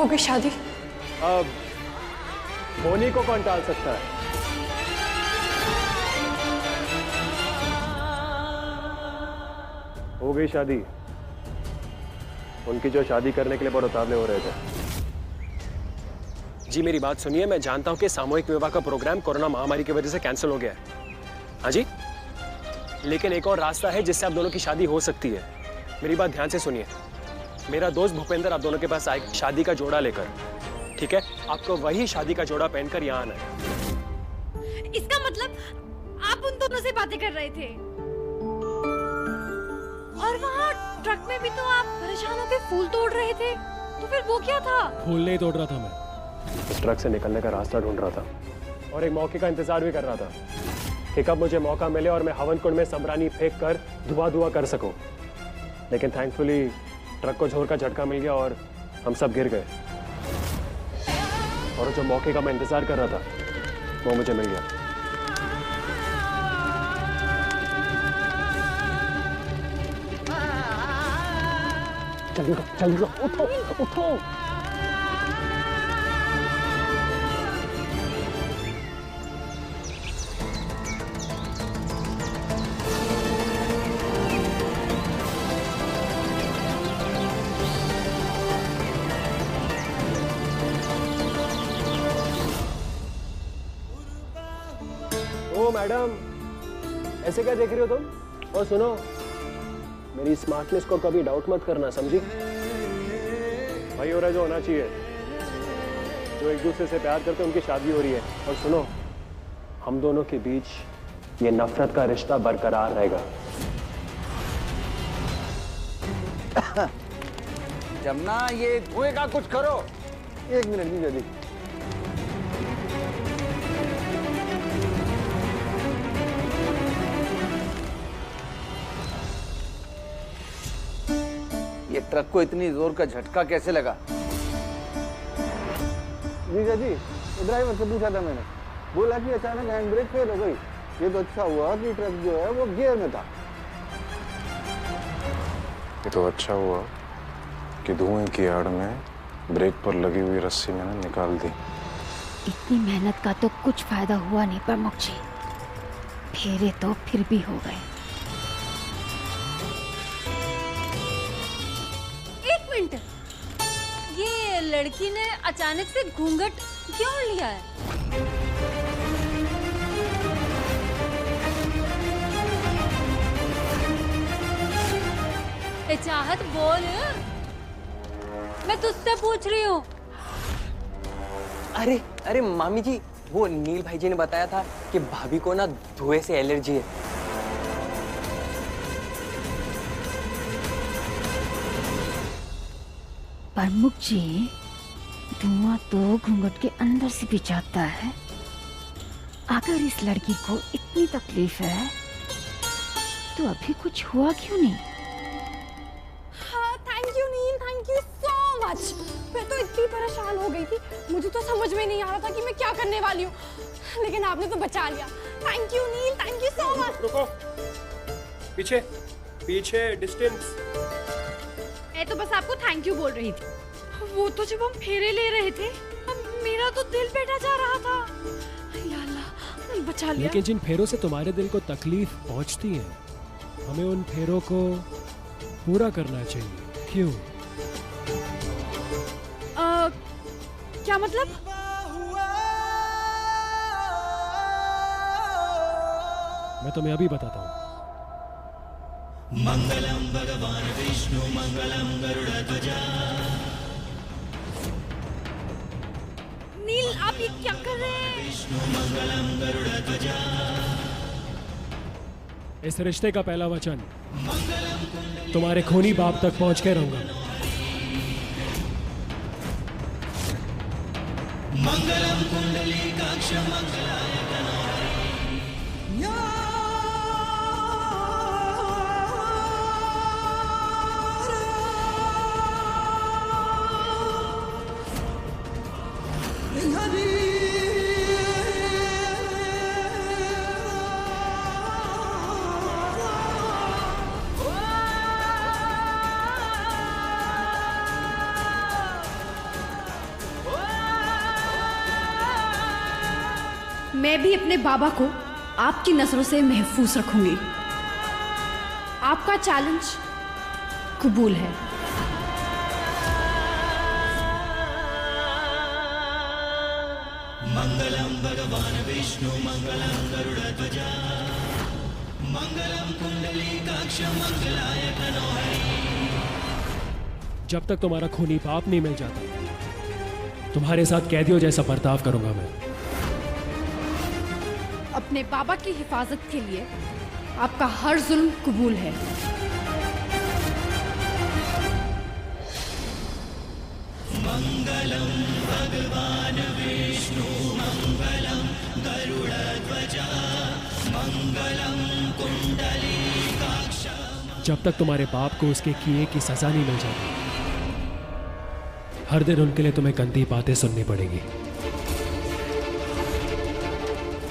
हो गई शादी। अब होनी को कौन टाल सकता है? हो गई शादी। उनकी जो शादी करने के लिए बहुत उतावले हो रहे थे। जी मेरी बात सुनिए, मैं जानता हूं कि सामूहिक विवाह का प्रोग्राम कोरोना महामारी की वजह से कैंसिल हो गया है। हाँ जी, लेकिन एक और रास्ता है जिससे आप दोनों की शादी हो सकती है। मेरी बात ध्यान से सुनिए। मेरा दोस्त भूपेंद्र आप दोनों के पास आएगा शादी का जोड़ा लेकर, ठीक है? आपको वही शादी का जोड़ा पहनकर यहाँ आना है। इसका मतलब आप उन दोनों से बातें कर रहे थे और वहाँ ट्रक में भी तो आप परेशान होकर फूल तोड़ रहे थे, तो फिर वो क्या था? फूल नहीं तोड़ रहा था मैं, इस ट्रक से निकलने का रास्ता ढूंढ रहा था और एक मौके का इंतजार भी कर रहा था कि कब मुझे मौका मिले और मैं हवन कुंड में समरानी फेंक कर धुआं कर सकूं। लेकिन थैंकफुली ट्रक को जोर का झटका मिल गया और हम सब गिर गए और जो मौके का मैं इंतजार कर रहा था वो मुझे मिल गया। जल्दी जल्दी उठो उठो। ओ मैडम, ऐसे क्या देख रही हो तुम? और सुनो, मेरी स्मार्टनेस को कभी डाउट मत करना, समझी? भाई हो रहा जो होना चाहिए, जो एक दूसरे से प्यार करते उनकी शादी हो रही है। और सुनो, हम दोनों के बीच ये नफरत का रिश्ता बरकरार रहेगा। जमुना, ये धुएं का कुछ करो। एक मिनट की जल्दी। ये ट्रक को इतनी जोर का झटका कैसे लगा? जीजा जी, ड्राइवर से पूछा था मैंने, बोला कि अचानक हैंड ब्रेक फेल हो गई। ये तो अच्छा हुआ कि ट्रक जो है वो गियर में था। ये तो अच्छा हुआ कि धुएं की आड़ में ब्रेक पर लगी हुई रस्सी मैंने निकाल दी। इतनी मेहनत का तो कुछ फायदा हुआ नहीं प्रमुख जी, फेरे तो फिर भी हो गए। एक मिनट, ये लड़की ने अचानक से घूंघट क्यों लिया है? चाहत बोल, मैं तुझसे पूछ रही हूँ। अरे अरे मामी जी, वो नील भाई जी ने बताया था कि भाभी को ना धुएं से एलर्जी है। प्रमुख जी, धुआं तो घूंघट के अंदर से भी जाता है। अगर इस लड़की को इतनी तकलीफ है तो अभी कुछ हुआ क्यों नहीं? Thank you Neel, thank you so much. मैं तो इतनी परेशान हो गई थी, मुझे तो समझ में नहीं आ रहा था कि मैं क्या करने वाली हूँ, लेकिन आपने तो बचा लिया। Thank you Neel, thank you so much. रुको, पीछे पीछे डिस्टेंस। मैं तो बस आपको थैंक यू बोल रही थी। वो तो जब हम फेरे ले रहे थे, मेरा तो दिल बैठा जा रहा था। या अल्लाह, बचा लिया। लेकिन जिन फेरों से तुम्हारे दिल को तकलीफ पहुंचती है, हमें उन फेरों को पूरा करना चाहिए। क्यों? क्या मतलब? मैं तुम्हें अभी बताता हूँ। मंगलम भगवान विष्णु मंगलम गरुड़ध्वजा। नील, आप ये क्या कर रहे हैं? विष्णु मंगलम गरुड़ध्वजा। इस रिश्ते का पहला वचन तुम्हारे खूनी बाप तक पहुंच के रहूंगा। मंगलम कुंडलीकाक्ष मंगलाय तनोहरि। मैं भी अपने बाबा को आपकी नजरों से महफूज रखूंगी। आपका चैलेंज कबूल है। मंगलम भगवान विष्णु मंगलम गरुड़ध्वजा मंगलम कुंडलीकाक्ष मंगलाय तनोहरि। जब तक तुम्हारा खूनी बाप नहीं मिल जाता, तुम्हारे साथ कैदियों जैसा बर्ताव करूंगा मैं। अपने बाबा की हिफाजत के लिए आपका हर जुल्म कबूल है। मंगलम भगवान विष्णु मंगलम गरुड़ध्वजा मंगलम कुंडलीकाक्ष। जब तक तुम्हारे बाप को उसके किए की सजा नहीं मिल जाती, हर दिन उनके लिए तुम्हें गंदी बातें सुननी पड़ेगी।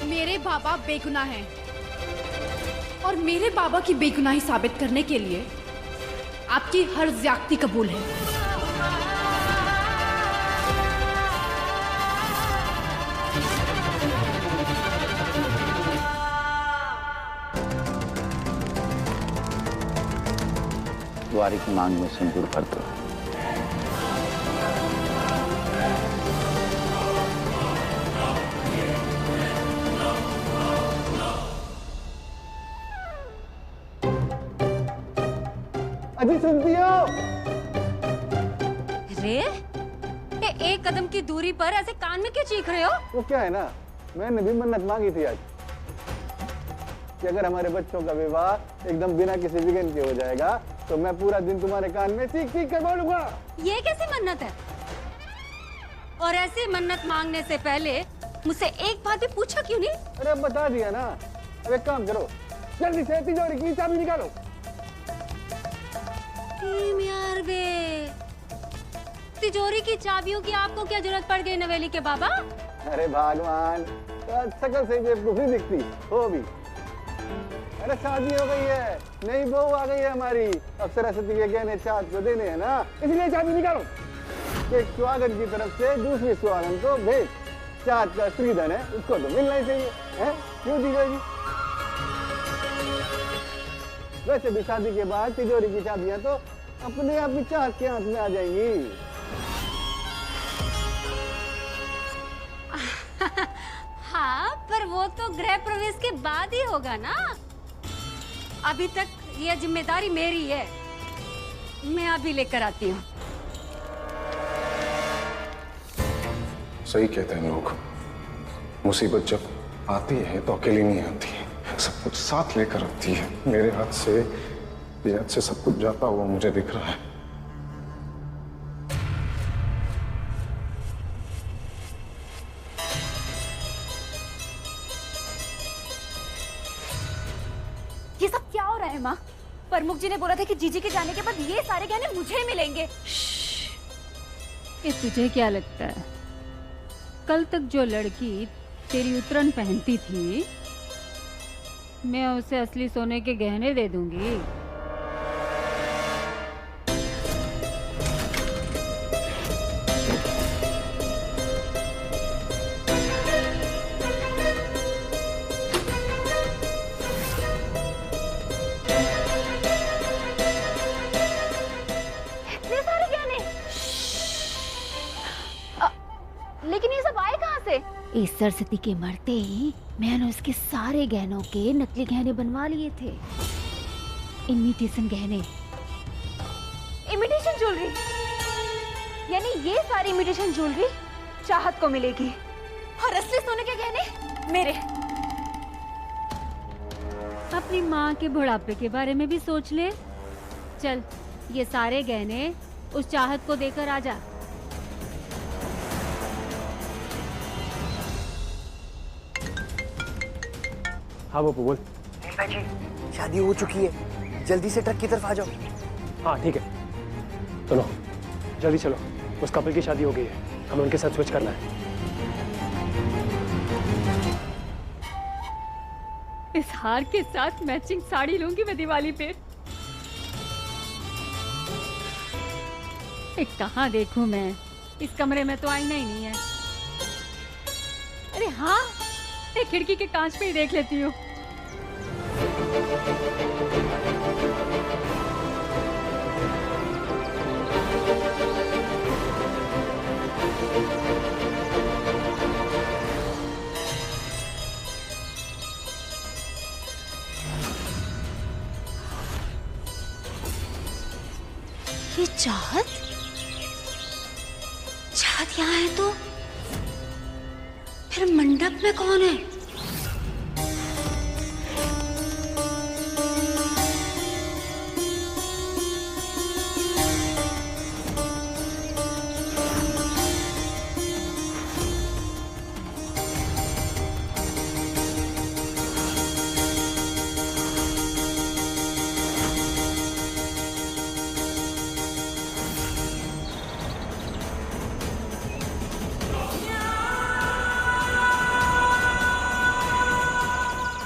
मेरे बाबा बेगुनाह हैं और मेरे बाबा की बेगुनाही साबित करने के लिए आपकी हर ज्यादती कबूल है। द्वारी की मांग में सिंदूर भर दो। अजी सुनती हो? रे, ये एक कदम की दूरी पर ऐसे कान में क्यों चीख रहे हो? वो क्या है ना, मैंने भी मन्नत मांगी थी आज कि अगर हमारे बच्चों का विवाह एकदम बिना किसी विघ्न के हो जाएगा तो मैं पूरा दिन तुम्हारे कान में चीख चीख कर बोलूंगा। ये कैसी मन्नत है? और ऐसी मन्नत मांगने से पहले मुझसे एक बात भी पूछा क्यों नहीं? अरे अब बता दिया ना। अब एक काम करो, जल्दी से तिजोरी की चाबी निकालो। यार बे, तिजोरी की चाबियों की आपको क्या जरूरत पड़ गई नवेली के बाबा? अरे भगवान, तो शकल से बेवकूफी दिखती हो भी। अरे शादी हो गई है, नई बहू आ गई है हमारी, अब सरस्वती के गहने चाँद को देने हैं ना, इसलिए चाबी निकालो। एक सुहागन की तरफ से दूसरी सुहागन को भेज। चाँद का स्त्रीधन है, उसको तो मिलना ही चाहिए, है? क्यों दी जाएगी? वैसे भी शादी के बाद तिजोरी की चाबियां तो अपने आप ही चाँद के हाथ में आ जाएंगी। हाँ, पर वो तो गृह प्रवेश के बाद ही होगा ना। अभी तक ये जिम्मेदारी मेरी है, मैं अभी लेकर आती हूँ। सही कहते हैं लोग, मुसीबत जब आती है तो अकेली नहीं आती है, सब कुछ साथ लेकर आती है। मेरे हाथ से सब कुछ जाता हुआ मुझे दिख रहा है। ये सब क्या हो रहा है माँ? प्रमुख जी ने बोला था कि जीजी के जाने के बाद ये सारे गहने मुझे मिलेंगे। ये तुझे क्या लगता है, कल तक जो लड़की तेरी उतरन पहनती थी, मैं उसे असली सोने के गहने दे दूंगी? इतने सारे गहने? लेकिन ये सब आए कहाँ से? इस सरस्वती के मरते ही मैंने उसके सारे गहनों के नकली गहने बनवा लिए थे। इमिटेशन गहने। Imitation jewellery? यानी ये सारी इमिटेशन ज्वेलरी चाहत को मिलेगी और असली सोने के गहने मेरे। अपनी माँ के बुढ़ापे के बारे में भी सोच ले। चल, ये सारे गहने उस चाहत को देकर आजा। हाँ बापू बोल। भाई जी, शादी हो चुकी है, जल्दी से ट्रक की तरफ आ जाओ। हाँ ठीक है, सुनो जल्दी चलो, उस कपल की शादी हो गई है, हमें उनके साथ स्विच करना है। इस हार के साथ मैचिंग साड़ी लूंगी मैं दिवाली पे। कहाँ देखूं मैं, इस कमरे में तो आईना ही नहीं है। अरे हाँ, एक खिड़की के कांच पे ही देख लेती हूँ। ये चाहत यहाँ है तो फिर मंडप में कौन है?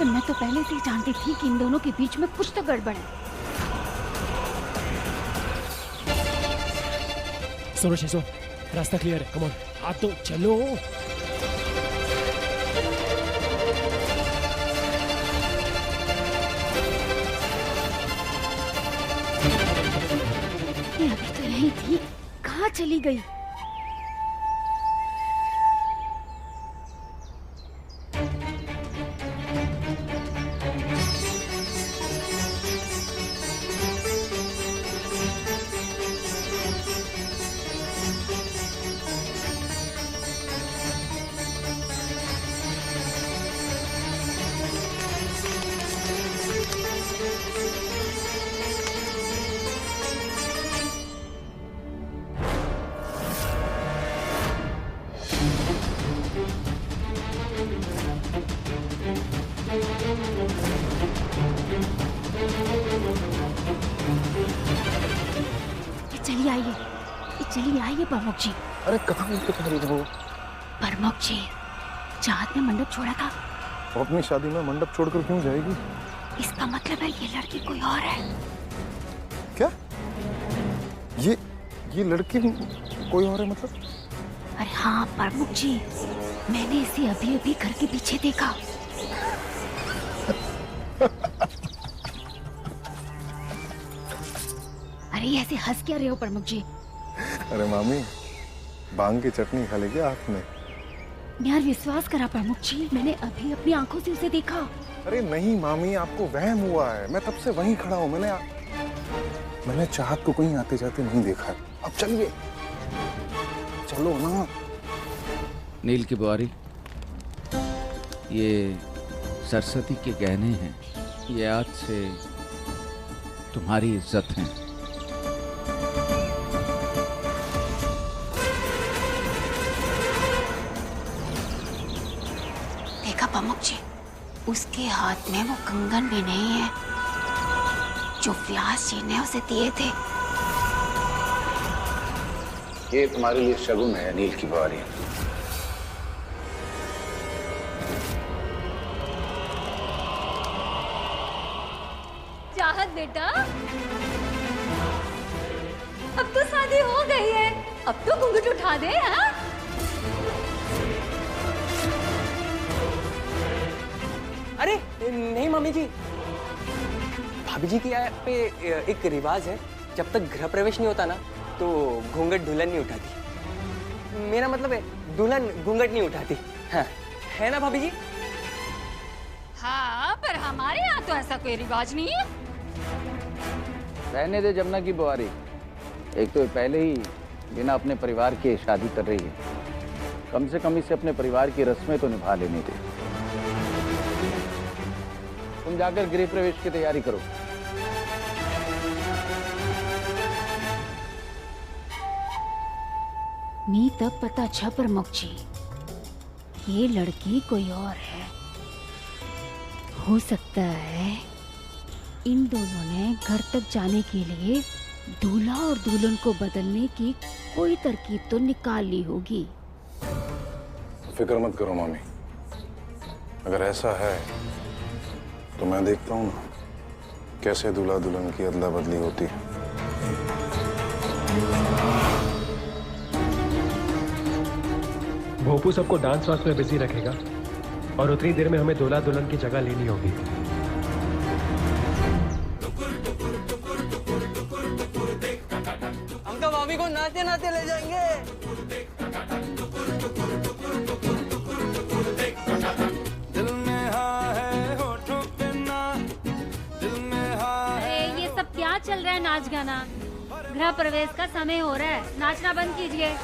मैं तो पहले से ही जानती थी कि इन दोनों के बीच में कुछ तो गड़बड़ है। सोनो शेषो, रास्ता क्लियर है, कम ऑन, आप तो चलो। ये अभी तो यही थी, कहाँ चली गई? चलिए आइए प्रमुख जी। अरे कहाँ गई तुम्हारी वो? प्रमुख जी, चाहत ने मंडप छोड़ा था। वो अपनी शादी में मंडप छोड़कर क्यों जाएगी? इसका मतलब है ये लड़की कोई और है। क्या? ये लड़की कोई और है मतलब? अरे हाँ प्रमुख जी, मैंने इसे अभी अभी घर के पीछे देखा। अरे ऐसे हंस क्या रहे हो प्रमुख जी? अरे मामी, भांग की चटनी खा लेगी हाथ में। यार विश्वास करा प्रमुख जी, मैंने अभी अपनी आंखों से उसे देखा। अरे नहीं मामी, आपको वहम हुआ है। मैं तब से वहीं खड़ा हूँ। मैंने चाहत को कहीं आते जाते नहीं देखा है। अब चलिए, चलो ना। नील की बुआरी, ये सरस्वती के गहने हैं। ये आज से तुम्हारी इज्जत है। देखा प्रमुख जी, उसके हाथ में वो कंगन भी नहीं है जो व्यास जी ने उसे दिए थे। ये तुम्हारे लिए शगुन है नील की बुआरी। चाहत बेटा, अब तो शादी हो गई है, अब तो घूंघट उठा दे। हाँ? अरे नहीं मम्मी जी, भाभी जी के यहाँ पे एक रिवाज है, जब तक गृह प्रवेश नहीं होता ना तो घूंघट दुल्हन नहीं उठाती। मेरा मतलब है दुल्हन घूंघट नहीं उठाती। हाँ, है ना भाभी जी? हाँ, पर हमारे यहाँ तो ऐसा कोई रिवाज नहीं है। रहने दे जमुना की बुआरी, एक तो पहले ही बिना अपने परिवार के शादी कर रही है। कम से कम इसे अपने परिवार की रस्में तो निभा लेने दे। तुम जाकर गृह प्रवेश की तैयारी करो। मी तक पता छ प्रमुख जी, ये लड़की कोई और है। हो सकता है इन दोनों ने घर तक जाने के लिए दूल्हा और दुल्हन को बदलने की कोई तरकीब तो निकाल ली होगी। फिक्र मत करो मामी, अगर ऐसा है तो मैं देखता हूँ ना कैसे दूल्हा दुल्हन की अदला बदली होती है। भोपू सबको डांस वांस में बिजी रखेगा, और उतनी देर में हमें दूल्हा दुल्हन की जगह लेनी होगी। हम तो भाभी को नाते नाते ले जाएंगे। दिल में है होठों पे ना, दिल में है। ये सब क्या चल रहा है? नाच गाना, गृह प्रवेश का समय हो रहा है, नाचना बंद कीजिए।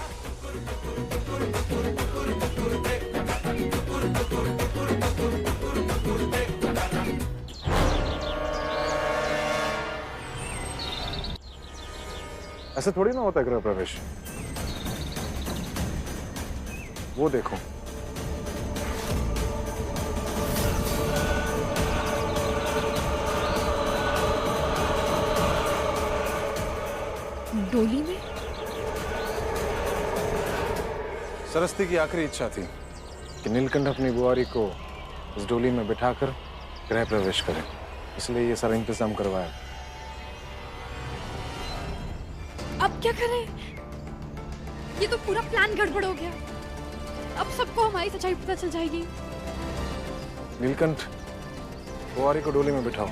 ऐसे थोड़ी ना होता है गृह प्रवेश। वो देखो, डोली में सरस्वती की आखिरी इच्छा थी कि नीलकंठ अपनी बुआरी को इस डोली में बिठाकर गृह प्रवेश करें, इसलिए ये सारा इंतजाम करवाया। अब क्या करें? ये तो पूरा प्लान गड़बड़ हो गया। अब सबको हमारी सच्चाई पता चल जाएगी। नीलकंठ, बुआरी को डोली में बिठाओ।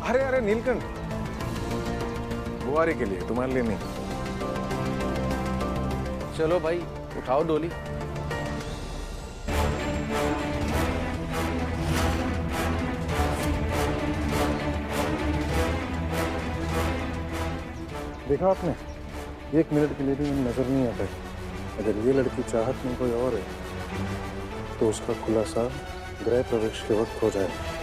अरे अरे नीलकंठ, बुआरी के लिए, तुम्हारे लिए नहीं। चलो भाई, उठाओ डोली। देखा आपने, 1 मिनट के लिए भी नजर नहीं आता है। अगर ये लड़की चाहत में कोई और है तो उसका खुलासा गृह प्रवेश के वक्त हो जाए।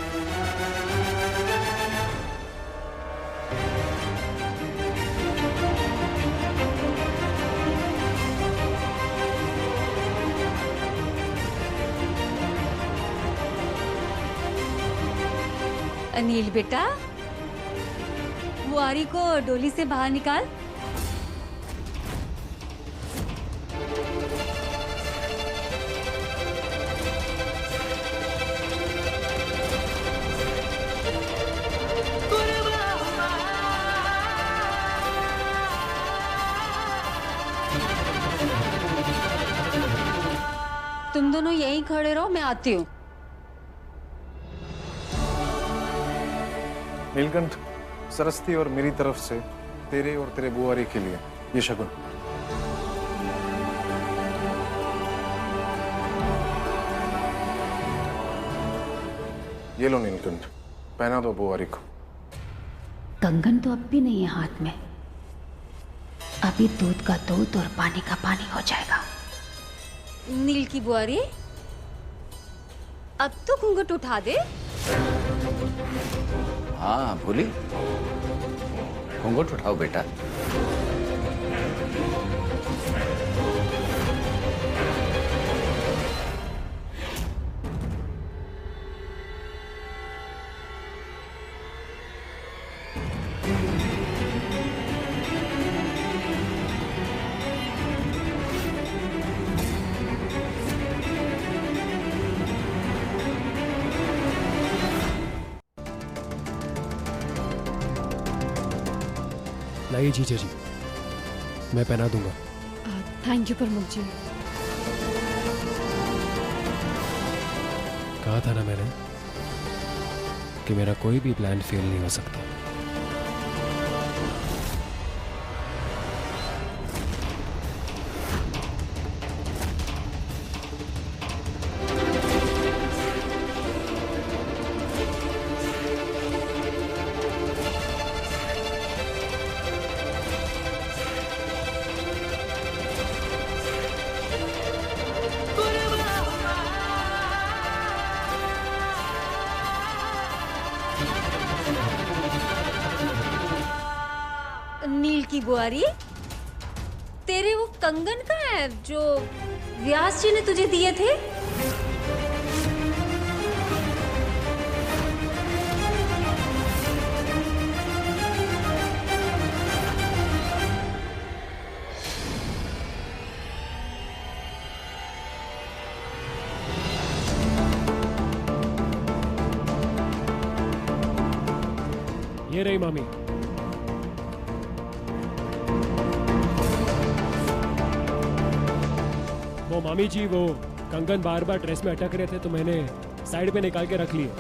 अनिल बेटा, बुआरी को डोली से बाहर निकाल। तुम दोनों यहीं खड़े रहो, मैं आती हूँ। नीलकंठ, सरस्वती और मेरी तरफ से तेरे और तेरे बुआरी के लिए ये शगुन। ये लो नीलकंठ, पहना दो बुआरी को। कंगन तो अब भी नहीं है हाथ में, अभी दूध का दूध और पानी का पानी हो जाएगा। नील की बुआरी, अब तो घूंघट उठा दे। हाँ भूली, घूंघट उठाओ बेटा। लाइए जीजा जी, मैं पहना दूंगा। थैंक यू प्रमुख जी। कहा था ना मैंने कि मेरा कोई भी प्लान फेल नहीं हो सकता। नील की बुआरी, तेरे वो कंगन कहाँ है जो व्यास जी ने तुझे दिए थे? रही मामी। वो मामी जी, वो कंगन बार बार ड्रेस में अटक रहे थे तो मैंने साइड पे निकाल के रख लिए।